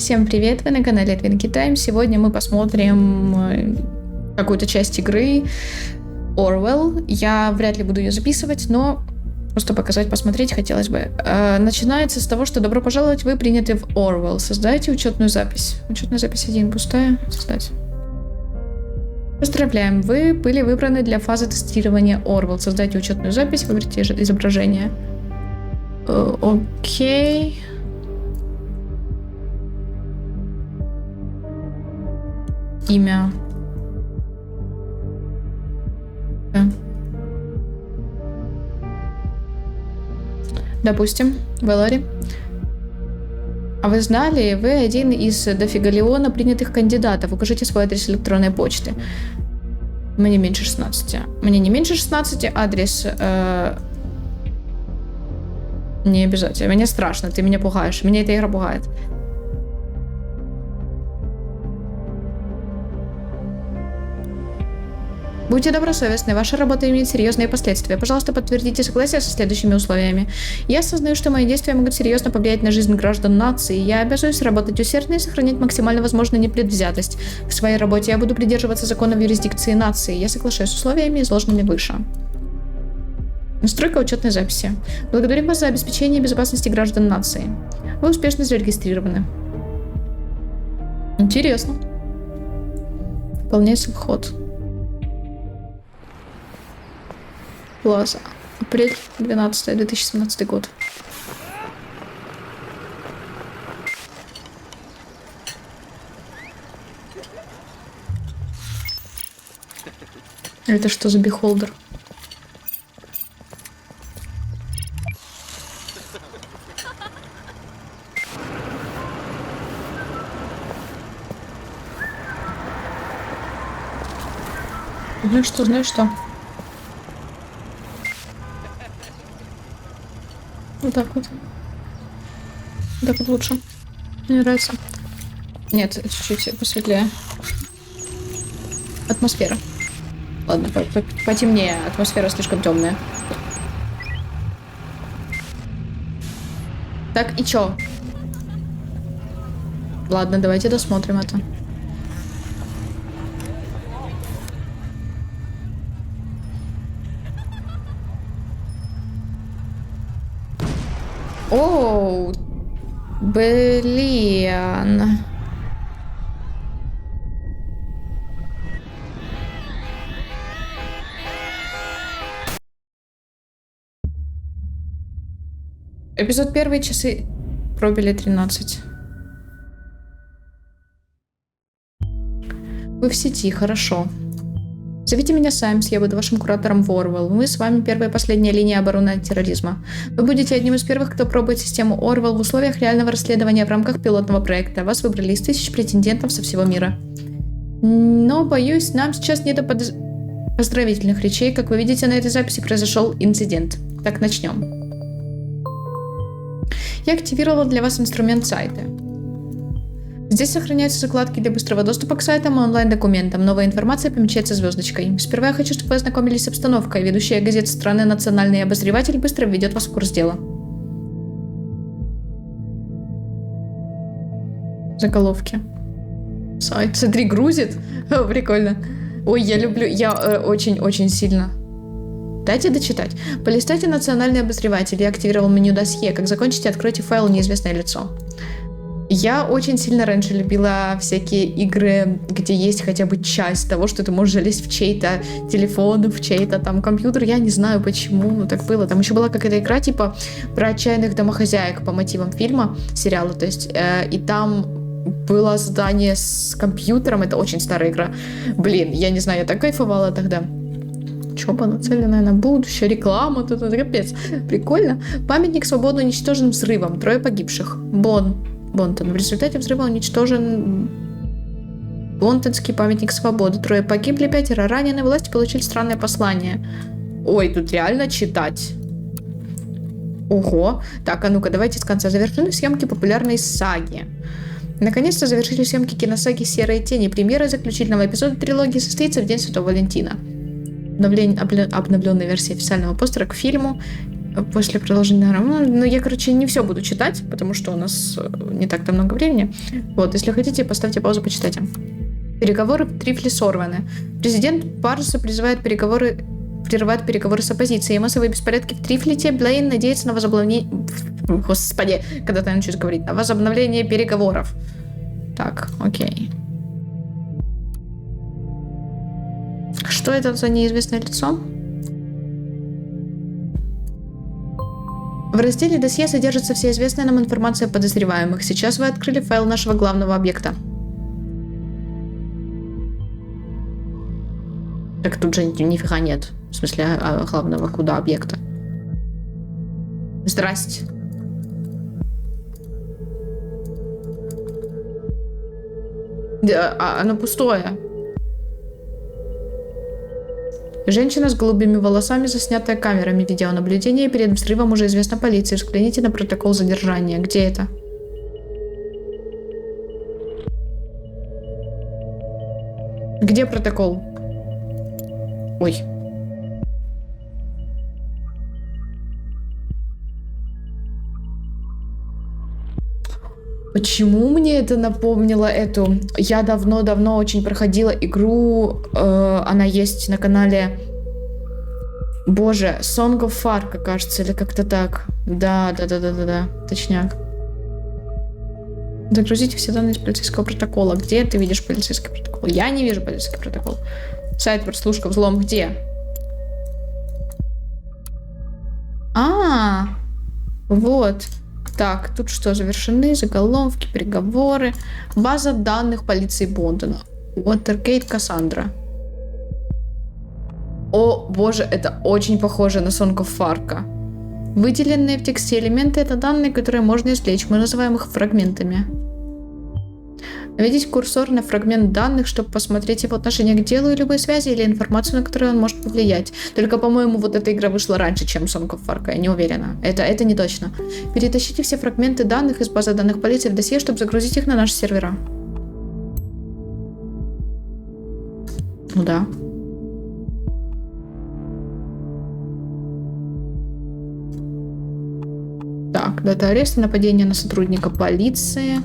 Всем привет, вы на канале Twinkie Time. Сегодня мы посмотрим какую-то часть игры Orwell. Я вряд ли буду ее записывать, но просто показать, посмотреть хотелось бы. Начинается с того, что добро пожаловать, вы приняты в Orwell. Создайте учетную запись. Учетная запись 1 пустая. Создать. Поздравляем, вы были выбраны для фазы тестирования Orwell. Создайте учетную запись, выберите изображение. Окей. Имя. Да. Допустим, Вэллари. А вы знали, вы один из дофигалиона принятых кандидатов. Укажите свой адрес электронной почты. Мне меньше 16. Мне не меньше 16, адрес... Не обязательно. Мне страшно, ты меня пугаешь. Меня эта игра пугает. Будьте добросовестны, ваша работа имеет серьезные последствия. Пожалуйста, подтвердите согласие со следующими условиями. Я осознаю, что мои действия могут серьезно повлиять на жизнь граждан нации. Я обязуюсь работать усердно и сохранять максимально возможную непредвзятость. В своей работе я буду придерживаться законов юрисдикции нации. Я соглашаюсь с условиями, изложенными выше. Настройка учетной записи. Благодарим вас за обеспечение безопасности граждан нации. Вы успешно зарегистрированы. Интересно. Выполняется вход. Плаза. Апрель 12, 2017 год. Это что за бихолдер? Знаешь что? Вот так вот. Так вот лучше. Мне нравится. Нет, чуть-чуть посветлее. Атмосфера. Ладно, потемнее. Атмосфера слишком темная. Так, и чё? Ладно, давайте досмотрим это. Оу, блин. Эпизод 1, часы пробили 13. Вы в сети, хорошо. Зовите меня Саймс, я буду вашим куратором в Orwell. Мы с вами первая и последняя линия обороны от терроризма. Вы будете одним из первых, кто пробует систему Orwell в условиях реального расследования в рамках пилотного проекта. Вас выбрали из 1000 претендентов со всего мира. Но, боюсь, нам сейчас не до поздравительных речей. Как вы видите, на этой записи произошел инцидент. Так, начнем. Я активировала для вас инструмент сайта. Здесь сохраняются закладки для быстрого доступа к сайтам и онлайн-документам. Новая информация помечается звездочкой. Сперва я хочу, чтобы вы ознакомились с обстановкой. Ведущая газеты страны «Национальный обозреватель» быстро введет вас в курс дела. Заголовки. Сайт. Смотри, грузит. О, прикольно. Ой, я люблю. Я очень-очень сильно. Дайте дочитать. Полистайте «Национальный обозреватель». Я активировал меню «Досье». Как закончите, откройте файл «Неизвестное лицо». Я очень сильно раньше любила всякие игры, где есть хотя бы часть того, что ты можешь залезть в чей-то телефон, в чей-то там компьютер. Я не знаю почему, но так было. Там еще была какая-то игра типа про отчаянных домохозяек по мотивам фильма, сериала, то есть, и там было задание с компьютером, это очень старая игра. Блин, я не знаю, я так кайфовала тогда. Учеба, нацеленная на будущее, реклама, тут это капец. Прикольно. Памятник свободы уничтожен взрывом, 3 погибших. Бонтон. В результате взрыва уничтожен Бонтонский памятник свободы. 3 погибли, 5 ранены. Власти получили странное послание. Ой, тут реально читать. Ого. Так, а ну-ка, давайте с конца. Завершены съемки популярной саги. Наконец-то завершили съемки киносаги «Серые тени». Премьера заключительного эпизода трилогии состоится в День Святого Валентина. Обновленная версия официального постера к фильму После продолжения романа. Но я, короче, не все буду читать, потому что у нас не так-то много времени. Вот, если хотите, поставьте паузу, почитайте. Переговоры в Трифле сорваны. Президент Парса прерывает переговоры с оппозицией. Массовые беспорядки в Трифлите. Блейн надеется на возобновление... Господи, когда-то я начну говорить. На возобновление переговоров. Так, окей. Что это за неизвестное лицо? В разделе досье содержится вся известная нам информация о подозреваемых. Сейчас вы открыли файл нашего главного объекта. Так тут же нифига нет. В смысле, главного куда объекта? Здрасте. Да, оно пустое. Женщина с голубыми волосами, заснятая камерами видеонаблюдения перед взрывом, уже известна полиции. Взгляните на протокол задержания. Где это? Где протокол? Ой. Почему мне это напомнило эту? Я давно-давно очень проходила игру, она есть на канале, боже, Song of Farca, кажется, или как-то так. Да, точняк. Загрузите все данные из полицейского протокола. Где ты видишь полицейский протокол? Я не вижу полицейский протокол. Сайт прослушка, взлом, где? Вот. Так, тут что? Завершены заголовки, приговоры. База данных полиции Бондона. Watergate Кассандра. О, боже, это очень похоже на Song of Farca. Выделенные в тексте элементы — это данные, которые можно извлечь. Мы называем их фрагментами. Наведите курсор на фрагмент данных, чтобы посмотреть его отношение к делу и любые связи или информацию, на которую он может повлиять. Только, по-моему, вот эта игра вышла раньше, чем Song of Farca, я не уверена. Это не точно. Перетащите все фрагменты данных из базы данных полиции в досье, чтобы загрузить их на наши сервера. Ну да. Так, дата ареста, нападение на сотрудника полиции.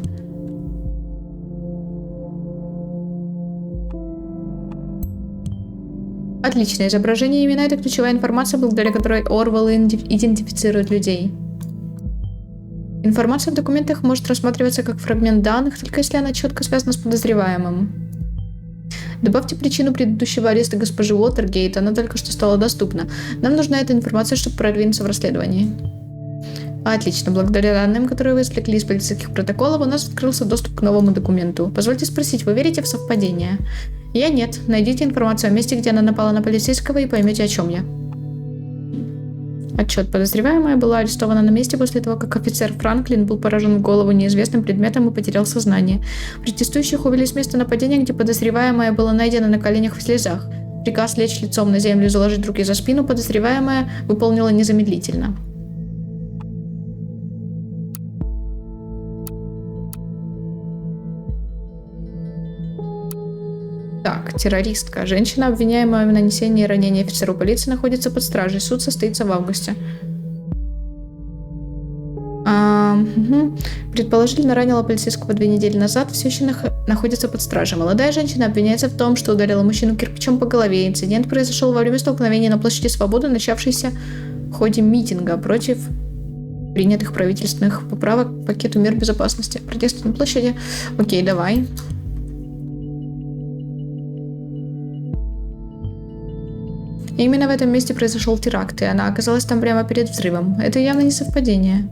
Отличное изображение и имена — это ключевая информация, благодаря которой Орвелл идентифицирует людей. Информация в документах может рассматриваться как фрагмент данных, только если она четко связана с подозреваемым. Добавьте причину предыдущего ареста госпожи Уотергейт, она только что стала доступна. Нам нужна эта информация, чтобы продвинуться в расследовании. Отлично. Благодаря данным, которые вы извлекли из полицейских протоколов, у нас открылся доступ к новому документу. Позвольте спросить, вы верите в совпадение? Я нет. Найдите информацию о месте, где она напала на полицейского, и поймете, о чем я. Отчет. Подозреваемая была арестована на месте после того, как офицер Франклин был поражен в голову неизвестным предметом и потерял сознание. Протестующих увели с места нападения, где подозреваемая была найдена на коленях в слезах. Приказ лечь лицом на землю и заложить руки за спину подозреваемая выполнила незамедлительно. Так, террористка. Женщина, обвиняемая в нанесении ранения офицеру полиции, находится под стражей. Суд состоится в августе. Предположительно, ранила полицейского 2 недели назад, все еще находится под стражей. Молодая женщина обвиняется в том, что ударила мужчину кирпичом по голове. Инцидент произошел во время столкновения на площади Свободы, начавшейся в ходе митинга против принятых правительственных поправок к пакету мер безопасности. Протесты на площади. Окей, давай. И именно в этом месте произошел теракт, и она оказалась там прямо перед взрывом. Это явно не совпадение.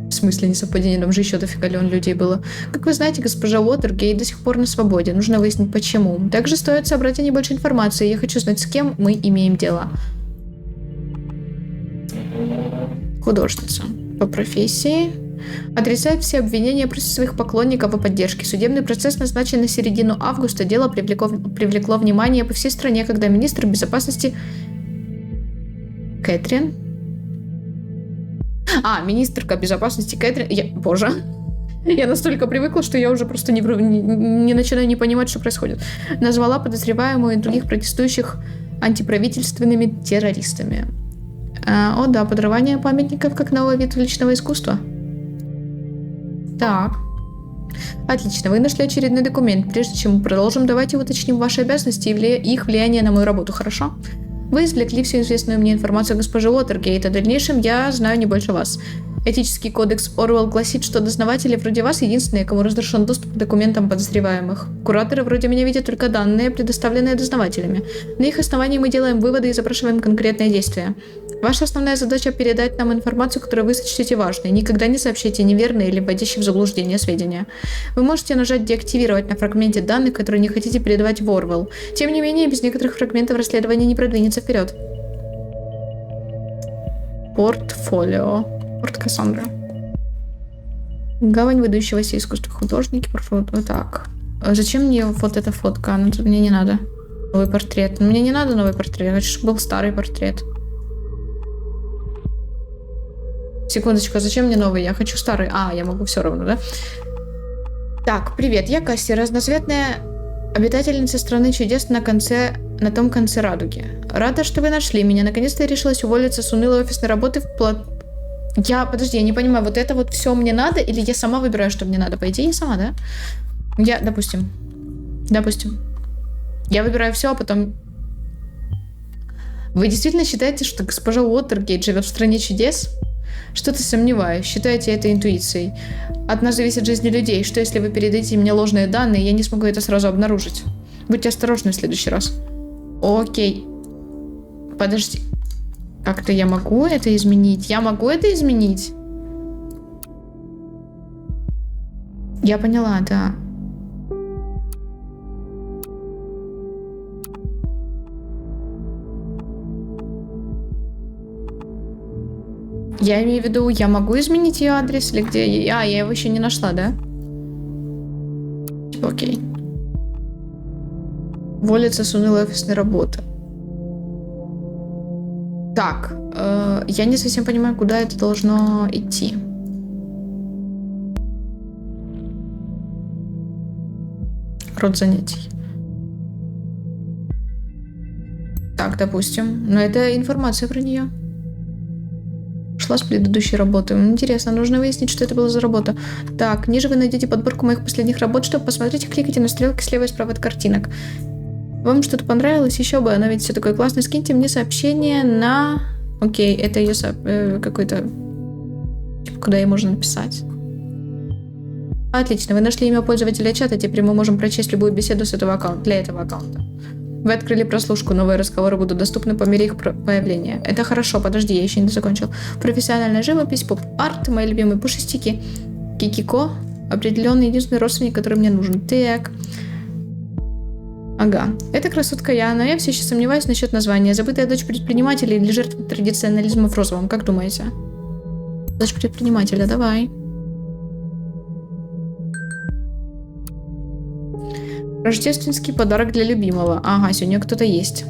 В смысле не совпадение? Там же еще дофига людей было. Как вы знаете, госпожа Уотергейт до сих пор на свободе. Нужно выяснить, почему. Также стоит собрать о ней больше информации. Я хочу знать, с кем мы имеем дело. Художница. По профессии. Отрицает все обвинения, просит своих поклонников о поддержке. Судебный процесс назначен на середину августа. Дело привлекло внимание по всей стране, когда министр безопасности Кэтрин... министрка безопасности Кэтрин... Боже. Я настолько привыкла, что я уже просто не начинаю не понимать, что происходит. Назвала подозреваемую и других протестующих антиправительственными террористами. О, да, подрывание памятников как новый вид личного искусства. Так. Отлично, вы нашли очередной документ. Прежде чем мы продолжим, давайте уточним ваши обязанности и их влияние на мою работу, хорошо? Вы извлекли всю известную мне информацию о госпоже Уотергейт, о дальнейшем я знаю не больше вас. Этический кодекс Оруэлл гласит, что дознаватели вроде вас единственные, кому разрешен доступ к документам подозреваемых. Кураторы вроде меня видят только данные, предоставленные дознавателями. На их основании мы делаем выводы и запрашиваем конкретные действия. Ваша основная задача — передать нам информацию, которую вы сочтете важной. Никогда не сообщайте неверные или вводящие в заблуждение сведения. Вы можете нажать «Деактивировать» на фрагменте данных, которые не хотите передавать в Оруэлл. Тем не менее, без некоторых фрагментов расследование не продвинется вперед. Портфолио. Порт Кассандра. Гавань выдающегося искусства художники. Так. Зачем мне вот эта фотка? Она тут мне не надо. Новый портрет. Мне не надо новый портрет. Я хочу, чтобы был старый портрет. Секундочку, а зачем мне новый? Я хочу старый. Я могу все равно, да? Так, привет, я Касси, разноцветная обитательница страны чудес на том конце радуги. Рада, что вы нашли меня. Наконец-то я решилась уволиться с унылой офисной работы Подожди, я не понимаю, вот это вот все мне надо, или я сама выбираю, что мне надо? По идее, я сама, да? Допустим. Я выбираю все, а потом... Вы действительно считаете, что госпожа Уотергейт живет в стране чудес? Что-то сомневаюсь. Считаете это интуицией. От нас зависит жизнь людей. Что если вы передадите мне ложные данные, я не смогу это сразу обнаружить? Будьте осторожны в следующий раз. Окей. Подожди. Как-то я могу это изменить? Я могу это изменить? Я поняла, да. Я имею в виду, я могу изменить ее адрес или где? Я его еще не нашла, да? Типа, окей. Уволиться с унылой офисной работы. Так, я не совсем понимаю, куда это должно идти. Род занятий. Так, допустим. Но это информация про нее. Шла с предыдущей работы. Интересно, нужно выяснить, что это была за работа. Так, ниже вы найдете подборку моих последних работ. Чтобы посмотреть, кликайте на стрелки слева и справа от картинок. Вам что-то понравилось? Еще бы, оно ведь все такое классное. Скиньте мне сообщение на... Окей, это ее какой-то... Типа, куда ей можно написать. Отлично, вы нашли имя пользователя чата. Теперь мы можем прочесть любую беседу с этого аккаунта, для этого аккаунта. Вы открыли прослушку, новые разговоры будут доступны по мере их появления. Это хорошо, подожди, я еще не закончил. Профессиональная живопись, поп-арт, мои любимые пушистики, Кикико, определенный единственный родственник, который мне нужен. Так. Ага, это красотка я, но я все еще сомневаюсь насчет названия. Забытая дочь предпринимателя или жертва традиционализма в розовом, как думаете? Дочь предпринимателя, давай. Рождественский подарок для любимого. Ага, сегодня кто-то есть.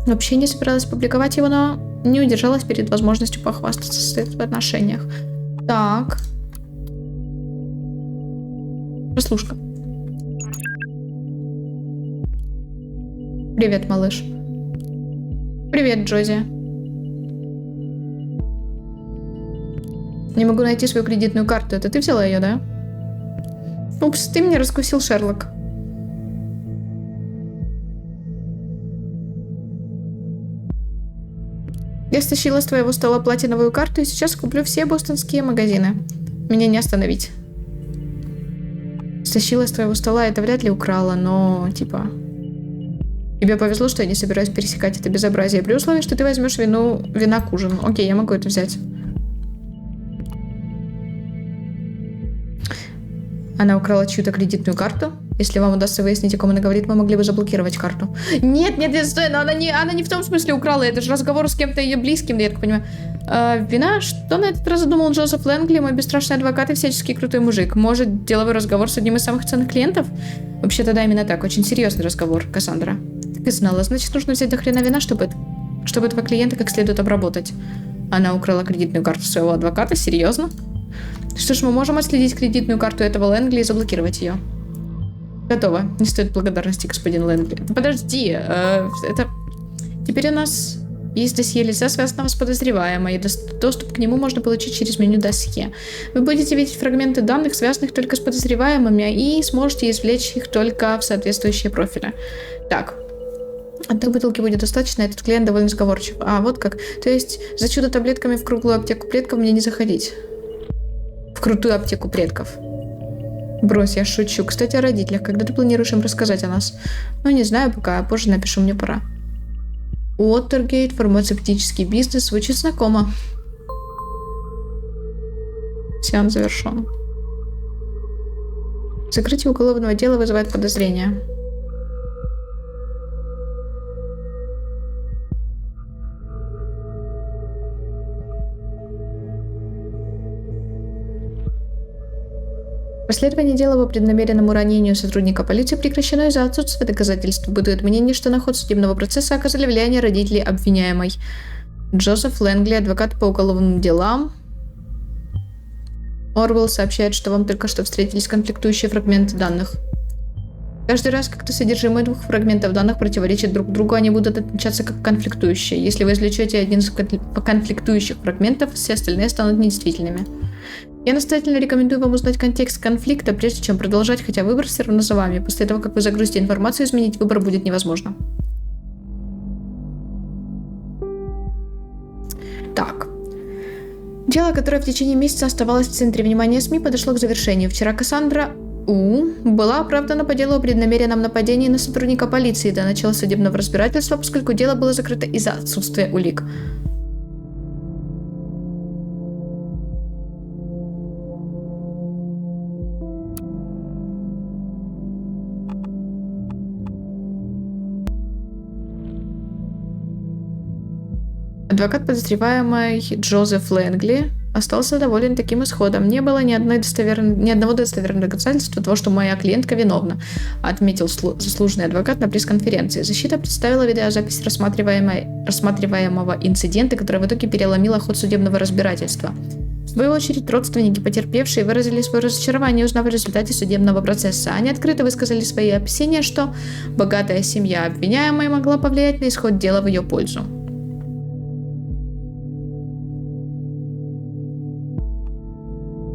Вообще не собиралась публиковать его, но не удержалась перед возможностью похвастаться в отношениях. Так. Прослушка. Привет, малыш. Привет, Джози. Не могу найти свою кредитную карту. Это ты взяла ее, да? Упс, ты меня раскусил, Шерлок. Я стащила с твоего стола платиновую карту и сейчас куплю все бостонские магазины. Меня не остановить. Стащила с твоего стола, это вряд ли украла, но типа... Тебе повезло, что я не собираюсь пересекать это безобразие, при условии, что ты возьмешь вина к ужину. Окей, я могу это взять. Она украла чью-то кредитную карту. Если вам удастся выяснить, о ком она говорит, мы могли бы заблокировать карту. Нет, стой, но она не в том смысле украла. Это же разговор с кем-то ее близким, я так понимаю. Вина? Что на этот раз задумал Джозеф Лэнгли, мой бесстрашный адвокат и всяческий крутой мужик? Может, деловой разговор с одним из самых ценных клиентов? Вообще-то да, именно так. Очень серьезный разговор, Кассандра. Так и знала. Значит, нужно взять до хрена вина, чтобы этого клиента как следует обработать. Она украла кредитную карту своего адвоката? Серьезно? Что ж, мы можем отследить кредитную карту этого Лэнгли и заблокировать ее. Готово. Не стоит благодарности, господин Лэнгли. Подожди, это... Теперь у нас Есть досье лица, связанного с подозреваемой, и доступ к нему можно получить через меню досье. Вы будете видеть фрагменты данных, связанных только с подозреваемыми, и сможете извлечь их только в соответствующие профили. Так. Одной бутылки будет достаточно, этот клиент довольно сговорчив. А, вот как. То есть за чудо-таблетками в круглую аптеку предков мне не заходить. В крутую аптеку предков. Брось, я шучу. Кстати, о родителях. Когда ты планируешь им рассказать о нас? Ну, не знаю пока, а позже напишу, мне пора. Уотергейт, фармацевтический бизнес. Звучит знакомо. Сеанс завершен. Закрытие уголовного дела вызывает подозрения. Расследование дела по преднамеренному ранению сотрудника полиции прекращено из-за отсутствия доказательств. Бытует мнение, что на ход судебного процесса оказали влияние родителей обвиняемой. Джозеф Лэнгли, адвокат по уголовным делам. Орвелл сообщает, что вам только что встретились конфликтующие фрагменты данных. Каждый раз, когда содержимое двух фрагментов данных противоречит друг другу, они будут отмечаться как конфликтующие. Если вы извлечете один из конфликтующих фрагментов, все остальные станут недействительными. Я настоятельно рекомендую вам узнать контекст конфликта, прежде чем продолжать, хотя выбор все равно за вами. После того, как вы загрузите информацию, изменить выбор будет невозможно. Так. Дело, которое в течение месяца оставалось в центре внимания СМИ, подошло к завершению. Вчера Кассандра была оправдана по делу о преднамеренном нападении на сотрудника полиции до начала судебного разбирательства, поскольку дело было закрыто из-за отсутствия улик. Адвокат подозреваемой Джозеф Лэнгли остался доволен таким исходом. Не было ни одного достоверного доказательства того, что моя клиентка виновна, отметил заслуженный адвокат на пресс-конференции. Защита представила видеозапись рассматриваемого инцидента, который в итоге переломила ход судебного разбирательства. В свою очередь, родственники потерпевшие выразили свое разочарование, узнав о результате судебного процесса. Они открыто высказали свои опасения, что богатая семья обвиняемой могла повлиять на исход дела в ее пользу.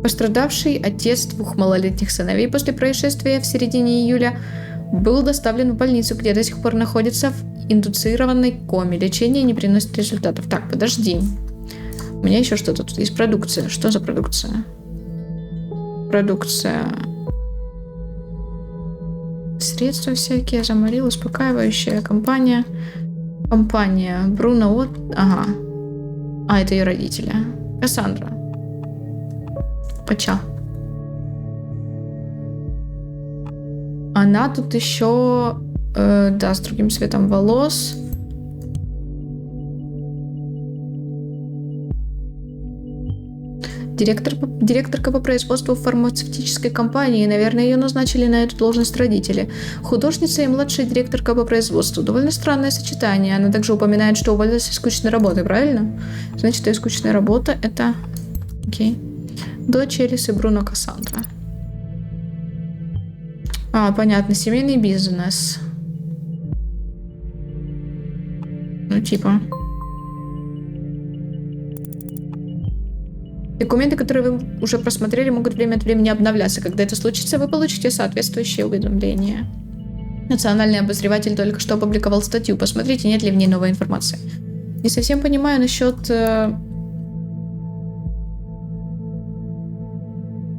Пострадавший, отец двух малолетних сыновей после происшествия в середине июля, был доставлен в больницу, где до сих пор находится в индуцированной коме. Лечение не приносит результатов. Так, подожди. У меня еще что-то тут есть. Продукция. Что за продукция? Продукция. Средства всякие. Заморил, успокаивающая компания. Компания Бруно. Вот. Ага. А, это ее родители. Кассандра. Пача. Она тут еще, да, с другим цветом волос. Директорка по производству фармацевтической компании. Наверное, ее назначили на эту должность родители. Художница и младшая директорка по производству. Довольно странное сочетание. Она также упоминает, что уволилась из скучной работы, правильно? Значит, ее скучная работа это... Окей. Дочь Элис и Бруно Кассандра. А, понятно, семейный бизнес. Ну, типа. Документы, которые вы уже просмотрели, могут время от времени обновляться. Когда это случится, вы получите соответствующее уведомление. Национальный обозреватель только что опубликовал статью. Посмотрите, нет ли в ней новой информации. Не совсем понимаю насчет...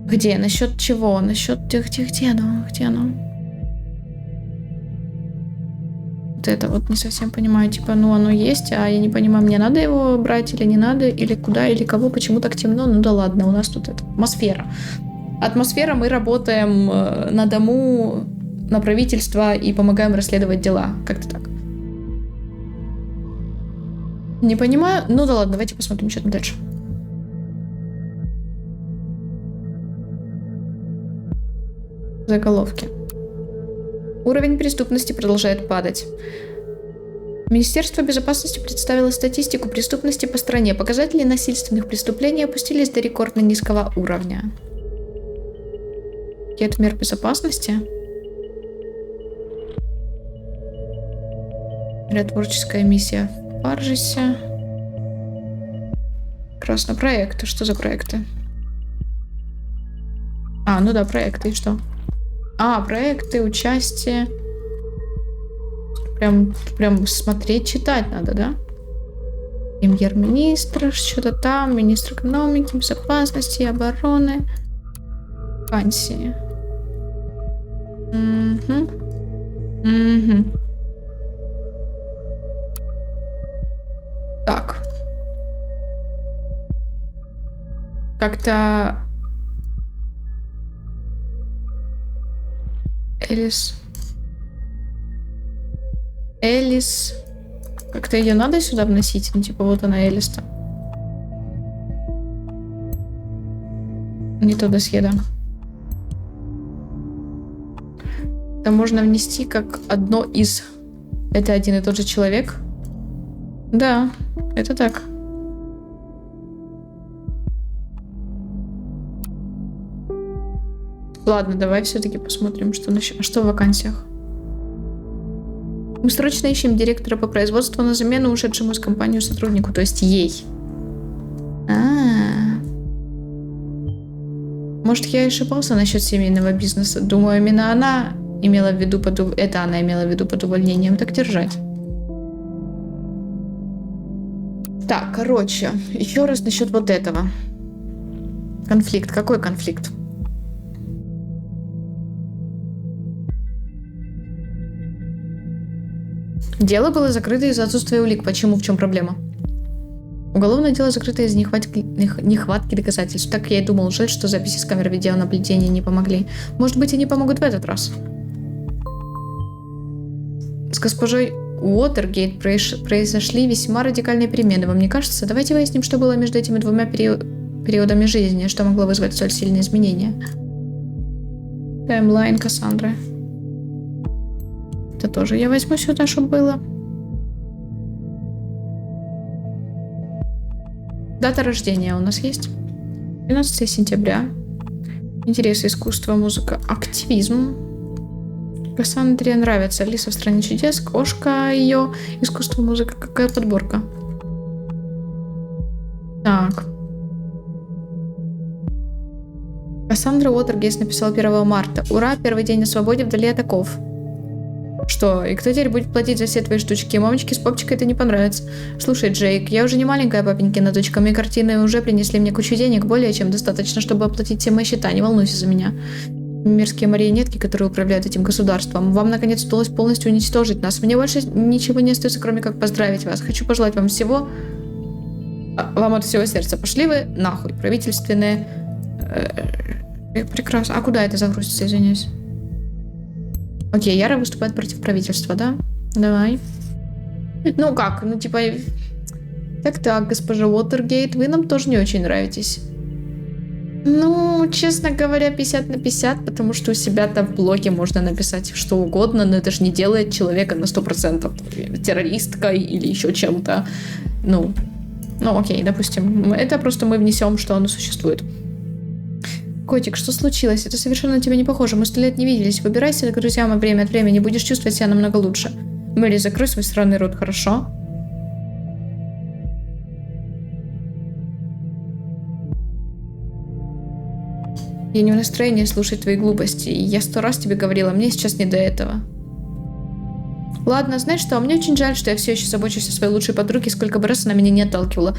Где? Насчет чего? Насчет... Где оно? Вот это вот не совсем понимаю. Типа, ну оно есть, а я не понимаю, мне надо его брать или не надо, или куда, или кого, почему так темно. Ну да ладно, у нас тут это атмосфера. Атмосфера, мы работаем на дому, на правительство и помогаем расследовать дела. Как-то так. Не понимаю. Ну да ладно, давайте посмотрим, что там дальше. Заголовки. Уровень преступности продолжает падать. Министерство безопасности представило статистику преступности по стране. Показатели насильственных преступлений опустились до рекордно низкого уровня. Пакет мер безопасности. Миротворческая миссия Паржися. Красно. Проекты. Что за проекты? А, ну да, проекты. И что? А, проекты, участие. Прям смотреть, читать надо, да? Премьер-министр, что-то там, министр экономики, безопасности, обороны. Вакансии. Угу. Угу. Так. Как-то... Элис. Как-то ее надо сюда вносить? Ну, типа, вот она, Элис-то. Не то досье, да. Это можно внести как одно из... Это один и тот же человек? Да, это так. Ладно, давай все-таки посмотрим, что в вакансиях. Мы срочно ищем директора по производству на замену ушедшему из компании сотруднику, то есть ей. Может, я и ошибался насчет семейного бизнеса. Думаю, именно она имела в виду она имела в виду под увольнением. Так держать. Так, короче, еще раз насчет вот этого. Конфликт. Какой конфликт? Дело было закрыто из-за отсутствия улик. Почему? В чем проблема? Уголовное дело закрыто из-за нехватки доказательств. Так я и думал. Жаль, что записи с камер видеонаблюдения не помогли. Может быть, они помогут в этот раз. С госпожой Уотергейт произошли весьма радикальные перемены. Вам не кажется? Давайте выясним, что было между этими двумя периодами жизни, что могло вызвать столь сильные изменения. Таймлайн Кассандры. Это тоже я возьму сюда, чтобы было. Дата рождения у нас есть. 12 сентября. Интересы, искусство, музыка, активизм. Кассандре нравится. Алиса в стране чудес, кошка ее, искусство, музыка. Какая подборка. Так. Кассандра Уотергейт написала 1 марта. Ура, первый день на свободе вдали от оков. Что? И кто теперь будет платить за все твои штучки? Мамочке с папочкой это не понравится. Слушай, Джейк, я уже не маленькая папенькина дочка. Мои картины уже принесли мне кучу денег, более чем достаточно, чтобы оплатить все мои счета. Не волнуйся за меня. Мерзкие марионетки, которые управляют этим государством. Вам, наконец, удалось полностью уничтожить нас. Мне больше ничего не остается, кроме как поздравить вас. Хочу пожелать вам всего... Вам от всего сердца. Пошли вы нахуй. Правительственные... Прекрасно. А куда это загрузится, извиняюсь? Окей, Яра выступает против правительства, да? Давай. Ну как, ну типа... Так, госпожа Уотергейт, вы нам тоже не очень нравитесь. Ну, честно говоря, 50 на 50, потому что у себя-то в блоге можно написать что угодно, но это же не делает человека на 100% террористкой или еще чем-то. Ну, окей, допустим. Это просто мы внесем, что оно существует. Котик, что случилось? Это совершенно на тебя не похоже. Мы 100 лет не виделись. Выбирайся к друзьям время от времени. Будешь чувствовать себя намного лучше. Мэри, закрой свой сраный рот, хорошо? Я не в настроении слушать твои глупости. Я 100 раз тебе говорила, мне сейчас не до этого. Ладно, знаешь что, мне очень жаль, что я все еще забочусь о своей лучшей подруге, сколько бы раз она меня не отталкивала.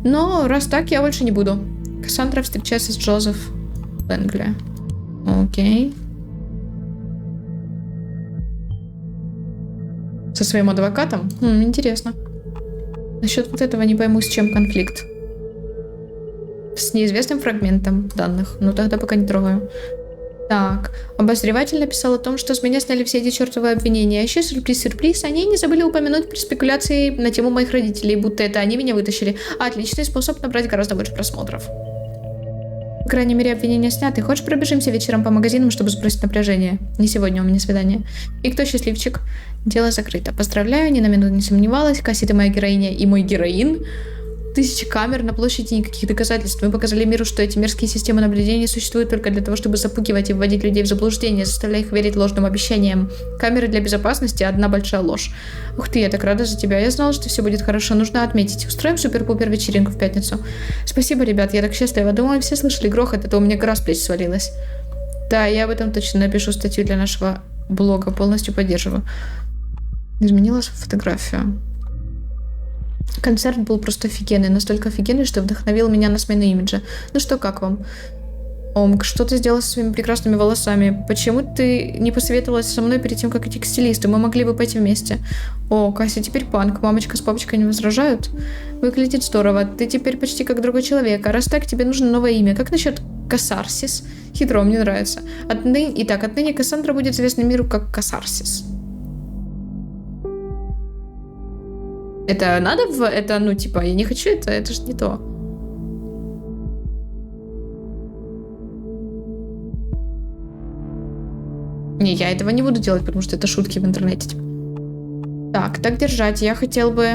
Но раз так, я больше не буду. Кассандра встречается с Джозеф Лэнгли. Окей. Со своим адвокатом? Интересно. Насчет вот этого не пойму, с чем конфликт. С неизвестным фрагментом данных. Ну, тогда пока не трогаю. Так. Обозреватель написал о том, что с меня сняли все эти чертовы обвинения. А еще сюрприз-сюрприз. Они не забыли упомянуть при спекуляции на тему моих родителей, будто это они меня вытащили. Отличный способ набрать гораздо больше просмотров. По крайней мере, обвинения сняты. Хочешь, пробежимся вечером по магазинам, чтобы сбросить напряжение? Не сегодня, у меня свидание. И кто счастливчик? Дело закрыто. Поздравляю, ни на минуту не сомневалась. Касси, ты моя героиня и мой героин. 1000 камер на площади, никаких доказательств. Мы показали миру, что эти мерзкие системы наблюдения существуют только для того, чтобы запугивать и вводить людей в заблуждение, заставляя их верить ложным обещаниям. Камеры для безопасности — одна большая ложь. Ух ты, я так рада за тебя. Я знала, что все будет хорошо. Нужно отметить. Устроим супер-пупер вечеринку в пятницу. Спасибо, ребят, я так счастлива. Думаю, все слышали грохот, это у меня гора с плеч свалилась. Да, я об этом точно напишу статью для нашего блога. Полностью поддерживаю. Изменила фотографию. Концерт был просто офигенный. Настолько офигенный, что вдохновил меня на смену имиджа. Ну что, как вам? Омг, что ты сделала со своими прекрасными волосами? Почему ты не посоветовалась со мной перед тем, как идти к стилисту? Мы могли бы пойти вместе. О, Кася, теперь панк. Мамочка с папочкой не возражают? Выглядит здорово. Ты теперь почти как другой человек. А раз так, тебе нужно новое имя. Как насчет Касарсис? Хитро, мне нравится. Отныне Кассандра будет известна миру как Касарсис. Это надо в... Это, ну, типа, я не хочу это же не то. Не, я этого не буду делать, потому что это шутки в интернете. Так держать. Я хотел бы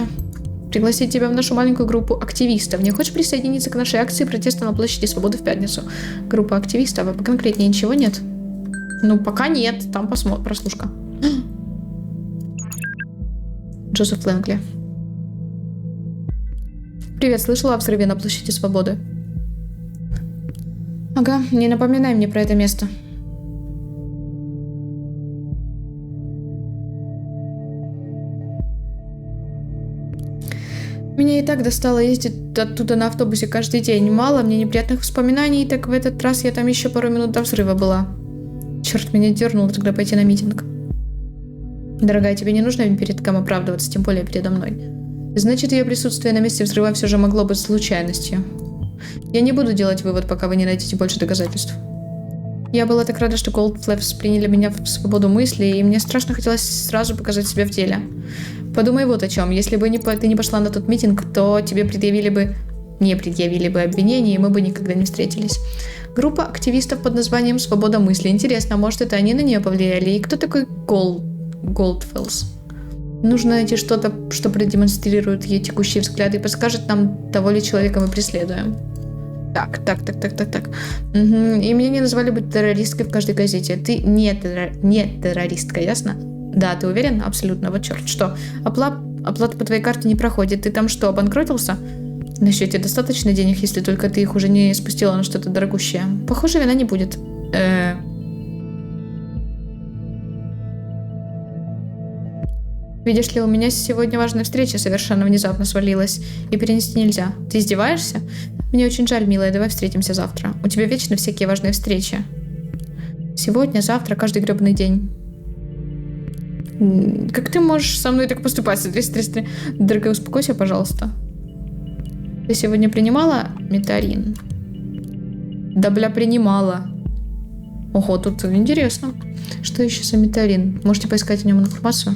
пригласить тебя в нашу маленькую группу активистов. Не хочешь присоединиться к нашей акции протеста на площади Свободы в пятницу? Группа активистов, а поконкретнее ничего нет? Ну, пока нет. Там прослушка. Джозеф Лэнгли. Привет, слышала о взрыве на площади Свободы? Ага, не напоминай мне про это место. Меня и так достало ездить оттуда на автобусе каждый день. Мало мне неприятных воспоминаний, так в этот раз я там еще пару минут до взрыва была. Черт, меня дернуло тогда пойти на митинг. Дорогая, тебе не нужно перед кем оправдываться, тем более передо мной. Значит, ее присутствие на месте взрыва все же могло быть случайностью. Я не буду делать вывод, пока вы не найдете больше доказательств. Я была так рада, что Gold Flaps приняли меня в свободу мысли, и мне страшно хотелось сразу показать себя в деле. Подумай вот о чем. Если бы ты не пошла на тот митинг, то тебе не предъявили бы обвинения, и мы бы никогда не встретились. Группа активистов под названием «Свобода мысли». Интересно, может, это они на нее повлияли? И кто такой Goldfells? Нужно найти что-то, что продемонстрирует ее текущий взгляд и подскажет нам, того ли человека мы преследуем. Так. Угу. И меня не назвали быть террористкой в каждой газете. Ты не террористка, ясно? Да, ты уверен? Абсолютно. Вот черт. Что? Оплата по твоей карте не проходит. Ты там что, обанкротился? На счете достаточно денег, если только ты их уже не спустила на что-то дорогущее. Похоже, вина не будет. Видишь ли, у меня сегодня важная встреча совершенно внезапно свалилась, и перенести нельзя. Ты издеваешься? Мне очень жаль, милая, давай встретимся завтра. У тебя вечно всякие важные встречи. Сегодня, завтра, каждый гребаный день. Как ты можешь со мной так поступать? Смотри. Дорогая, успокойся, пожалуйста. Ты сегодня принимала метарин? Да, бля, принимала. Ого, тут интересно. Что еще за метарин? Можете поискать о нем информацию?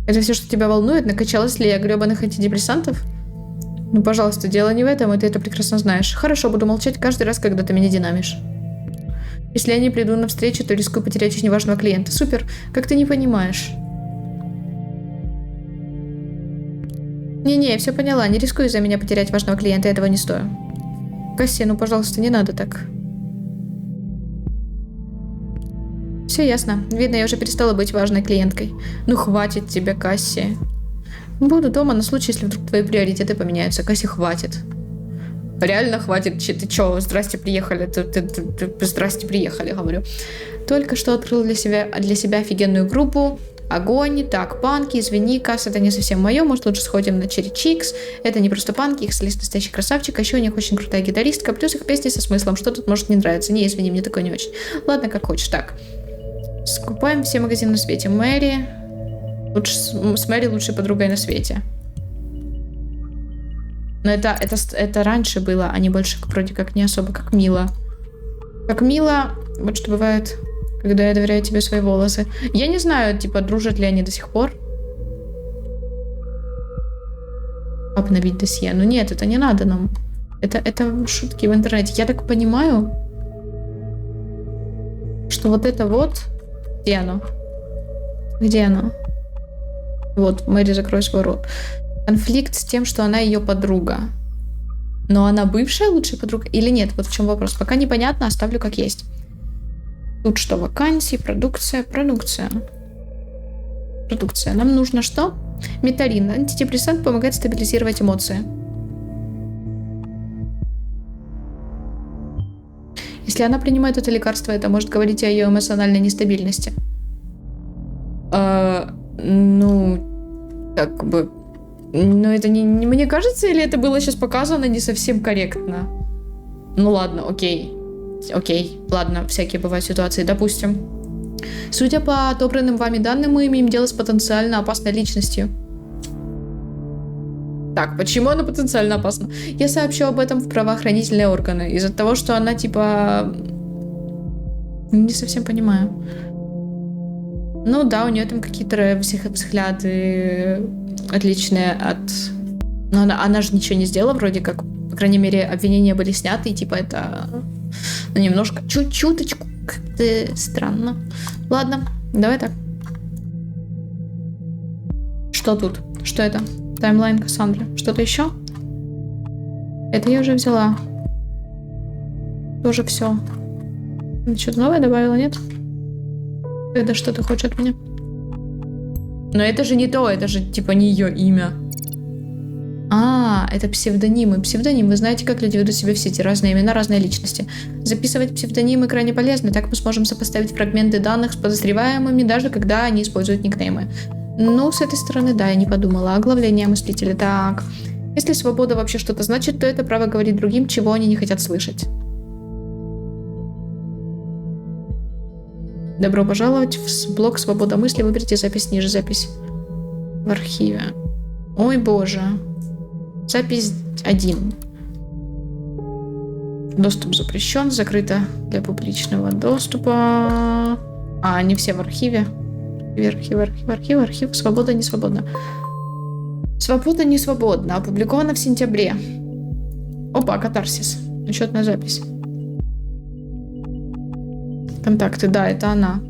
Это все, что тебя волнует? Накачалась ли я гребаных антидепрессантов? Ну, пожалуйста, дело не в этом, и ты это прекрасно знаешь. Хорошо, буду молчать каждый раз, когда ты меня динамишь. Если я не приду на встречу, то рискую потерять очень важного клиента. Супер, как ты не понимаешь? Не-не, я все поняла, не рискую из-за меня потерять важного клиента, я этого не стою. Касси, ну, пожалуйста, не надо так. Все ясно. Видно, я уже перестала быть важной клиенткой. Ну, хватит тебе, Касси. Буду дома на случай, если вдруг твои приоритеты поменяются. Касси, хватит. Реально хватит. Ты чё, здрасте, приехали. Здрасте, приехали, говорю. Только что открыл для себя офигенную группу. Огонь. Так, панки, извини, Касс, это не совсем мое. Может, лучше сходим на Cherry Chicks. Это не просто панки, их солист настоящий красавчик. А еще у них очень крутая гитаристка. Плюс их песни со смыслом. Что тут может не нравиться? Не, извини, мне такое не очень. Ладно, как хочешь. Так. Скупаем все магазины на свете. Мэри. С Мэри лучшей подругой на свете. Но это раньше было, а не больше вроде как не особо как Мила. Как Мила, вот что бывает, когда я доверяю тебе свои волосы. Я не знаю, типа, дружат ли они до сих пор. Обновить досье. Ну нет, это не надо нам. Это шутки в интернете. Я так понимаю, что вот это вот... Где оно? Где оно? Вот, Мэри, закрой свой рот. Конфликт с тем, что она ее подруга. Но она бывшая лучшая подруга или нет? Вот в чем вопрос. Пока непонятно, оставлю как есть. Тут что? Вакансии, продукция. Нам нужно что? Метарин. Антидепрессант помогает стабилизировать эмоции. Если она принимает это лекарство, это может говорить о ее эмоциональной нестабильности. Это не мне кажется, или это было сейчас показано не совсем корректно? Ну ладно, окей, ладно, всякие бывают ситуации, допустим. Судя по отобранным вами данным, мы имеем дело с потенциально опасной личностью. Так, почему она потенциально опасна? Я сообщу об этом в правоохранительные органы. Из-за того, что она, не совсем понимаю. Ну да, у нее там какие-то взгляды отличные от... Но она же ничего не сделала, вроде как. По крайней мере, обвинения были сняты, и это... немножко... Чуточку как-то странно. Ладно, давай так. Что тут? Что это? Таймлайн Кассандры. Что-то еще? Это я уже взяла. Тоже все. Что-то новое добавила, нет? Это что ты хочешь от меня? Но это же не то, это же не ее имя. Это псевдонимы. Псевдоним. Вы знаете, как люди ведут себя в сети. Разные имена, разные личности. Записывать псевдонимы крайне полезно. Так мы сможем сопоставить фрагменты данных с подозреваемыми, даже когда они используют никнеймы. Ну, с этой стороны, да, я не подумала. Оглавление мыслителя. Так. Если свобода вообще что-то значит, то это право говорить другим, чего они не хотят слышать. Добро пожаловать в блок «Свобода мысли». Выберите запись ниже. Запись в архиве. Ой, боже. Запись 1. Доступ запрещен. Закрыто для публичного доступа. Они все в архиве. Архив. Свобода, не свободна. Свобода, не свободна. Опубликовано в сентябре. Опа, катарсис. Учетная запись. Контакты, да, это она.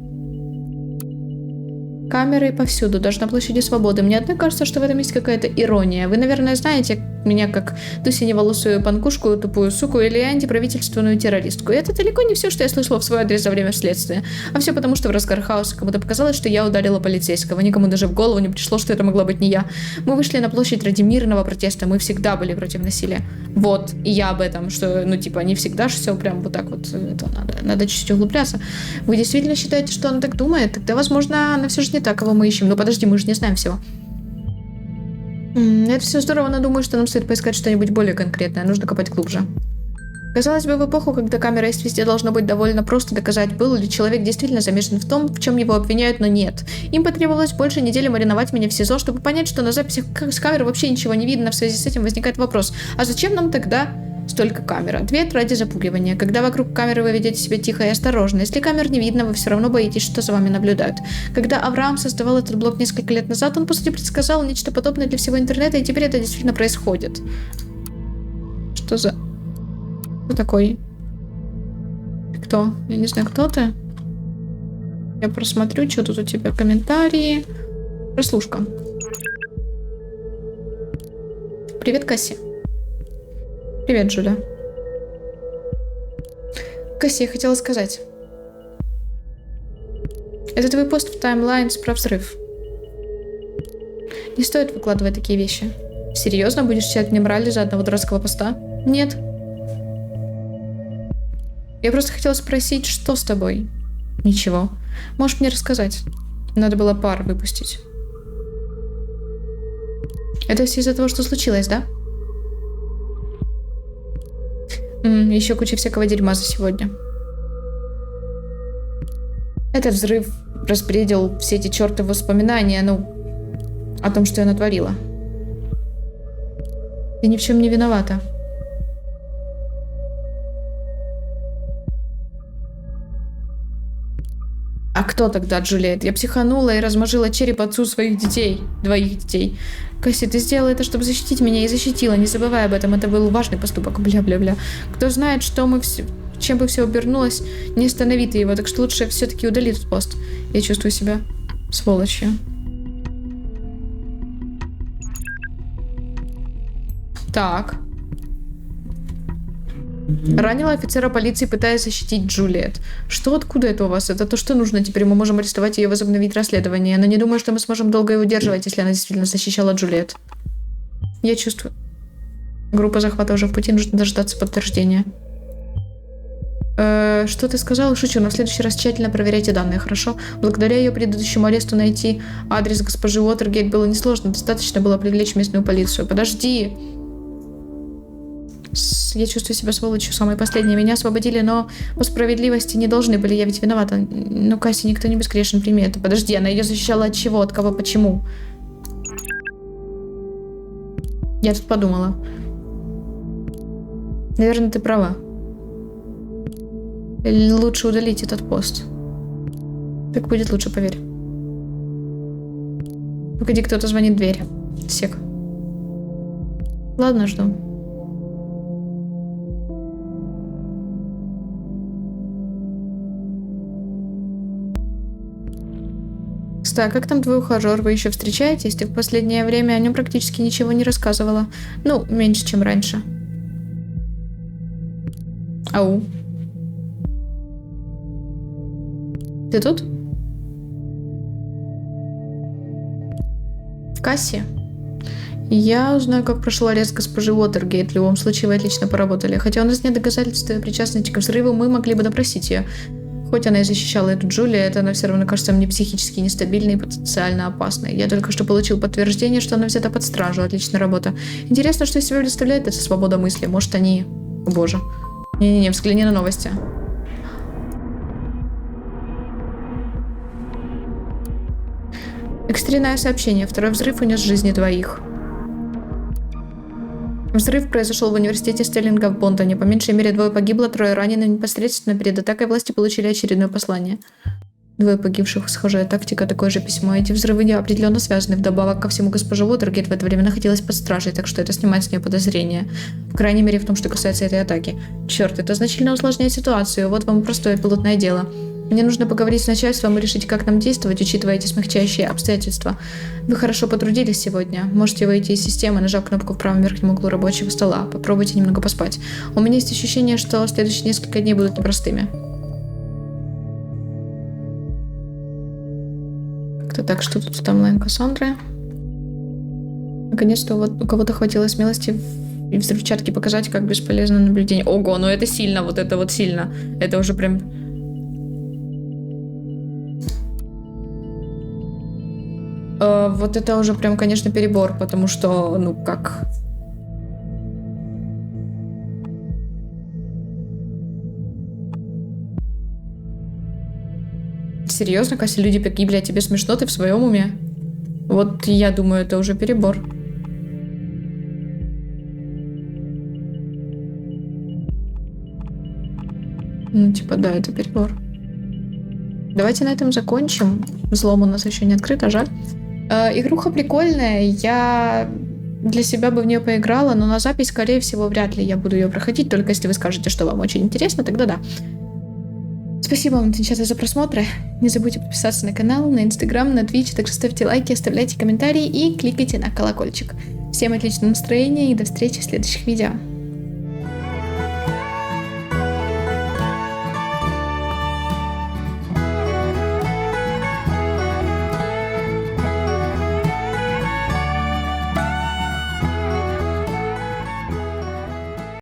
Камеры повсюду, даже на площади Свободы. Мне одной кажется, что в этом есть какая-то ирония. Вы, наверное, знаете меня как ту синеволосую панкушку, тупую суку или антиправительственную террористку. И это далеко не все, что я слышала в свой адрес за время следствия. А все потому, что в разгар хаоса кому-то показалось, что я ударила полицейского. Никому даже в голову не пришло, что это могла быть не я. Мы вышли на площадь ради мирного протеста. Мы всегда были против насилия. Вот, и я об этом, что, не всегда же все прям вот так вот. Это надо чуть-чуть углубляться. Вы действительно считаете, что она так думает? Тогда, возможно, она все же не та, кого мы ищем. Но подожди, мы же не знаем всего. Это все здорово, но думаю, что нам стоит поискать что-нибудь более конкретное. Нужно копать глубже. Казалось бы, в эпоху, когда камера есть везде, должно быть довольно просто доказать, был ли человек действительно замешан в том, в чем его обвиняют, но нет. Им потребовалось больше недели мариновать меня в СИЗО, чтобы понять, что на записях с камеры вообще ничего не видно. В связи с этим возникает вопрос, а зачем нам тогда столько камер? Ответ: ради запугивания. Когда вокруг камеры вы ведете себя тихо и осторожно. Если камер не видно, вы все равно боитесь, что за вами наблюдают. Когда Авраам создавал этот блог несколько лет назад, он, по сути, предсказал нечто подобное для всего интернета, и теперь это действительно происходит. Что за... Кто такой? Кто? Я не знаю, кто ты. Я просмотрю, что тут у тебя. Комментарии. Прослушка. Привет, Касси. Привет, Джуля. Касси, я хотела сказать. Это твой пост в Timelines про взрыв. Не стоит выкладывать такие вещи. Серьезно будешь читать мне мораль из-за одного дурацкого поста? Нет. Я просто хотела спросить, что с тобой? Ничего. Можешь мне рассказать? Надо было пар выпустить. Это все из-за того, что случилось, да? Еще куча всякого дерьма за сегодня. Этот взрыв разбредил все эти чертовы воспоминания, о том, что я натворила. Ты ни в чем не виновата. А кто тогда, Джулиет? Я психанула и размажила череп отцу своих детей. 2 детей. Касси, ты сделала это, чтобы защитить меня, и защитила. Не забывай об этом. Это был важный поступок. Бля-бля-бля. Кто знает, чем бы все обернулось, не останови ты его. Так что лучше все-таки удали этот пост. Я чувствую себя сволочью. Так. Ранила офицера полиции, пытаясь защитить Джулиет. Что, откуда это у вас? Это то, что нужно. Теперь мы можем арестовать ее и возобновить расследование. Но не думаю, что мы сможем долго его удерживать, если она действительно защищала Джулиет. Я чувствую. Группа захвата уже в пути, нужно дождаться подтверждения. Что ты сказал? Шучу, но в следующий раз тщательно проверяйте данные, хорошо? Благодаря ее предыдущему аресту найти адрес госпожи Уотергейт было несложно. Достаточно было привлечь местную полицию. Подожди! Я чувствую себя сволочью, самое последнее. Меня освободили, но по справедливости не должны были. Я ведь виновата. Ну, Касси, никто не безгрешен, прими это. Подожди, она ее защищала от чего? От кого? Почему? Я тут подумала. Наверное, ты права. Лучше удалить этот пост. Так будет лучше, поверь. Погоди, кто-то звонит в дверь. Сек. Ладно, жду. Кстати, как там твой ухажер? Вы еще встречаетесь? Ты в последнее время о нем практически ничего не рассказывала. Ну, меньше, чем раньше. Ау. Ты тут? В кассе? Я узнаю, как прошел арест госпожи Уотергейт. В любом случае, вы отлично поработали. Хотя у нас нет доказательств причастности к взрыву, мы могли бы допросить ее. Хоть она и защищала эту Джулиет, она все равно кажется мне психически нестабильной и потенциально опасной. Я только что получил подтверждение, что она взята под стражу. Отличная работа. Интересно, что из себя представляет эта свобода мысли. Может, они... О боже. Не-не-не, взгляни на новости. Экстренное сообщение. Второй взрыв унес жизни двоих. Взрыв произошел в университете Стерлинга в Бонтоне. По меньшей мере 2 погибло, 3 ранены. Непосредственно перед атакой власти получили очередное послание. 2 погибших, схожая тактика, такое же письмо. Эти взрывы определенно связаны. Вдобавок ко всему, госпожа Уотергейт в это время находилась под стражей, так что это снимает с нее подозрения. По крайней мере, в том, что касается этой атаки. Черт, это значительно усложняет ситуацию. Вот вам простое пилотное дело. Мне нужно поговорить с начальством и решить, как нам действовать, учитывая эти смягчающие обстоятельства. Вы хорошо потрудились сегодня. Можете выйти из системы, нажав кнопку в правом верхнем углу рабочего стола. Попробуйте немного поспать. У меня есть ощущение, что следующие несколько дней будут непростыми. Как-то так, что тут таймлайн Кассандры. Наконец-то у кого-то хватило смелости и взрывчатки показать, как бесполезно наблюдение. Ого, ну это сильно, вот это вот сильно. Это уже прям... Вот это уже прям, конечно, перебор, потому что, ну как... Серьезно, Кася, люди погибли, а тебе смешно, ты в своем уме? Вот я думаю, это уже перебор. Ну, типа, да, это перебор. Давайте на этом закончим. Взлом у нас еще не открыт, а жаль. Игруха прикольная, я для себя бы в нее поиграла, но на запись, скорее всего, вряд ли я буду ее проходить, только если вы скажете, что вам очень интересно, тогда да. Спасибо вам, девчата, за просмотры. Не забудьте подписаться на канал, на Инстаграм, на Твич, также ставьте лайки, оставляйте комментарии и кликайте на колокольчик. Всем отличного настроения и до встречи в следующих видео.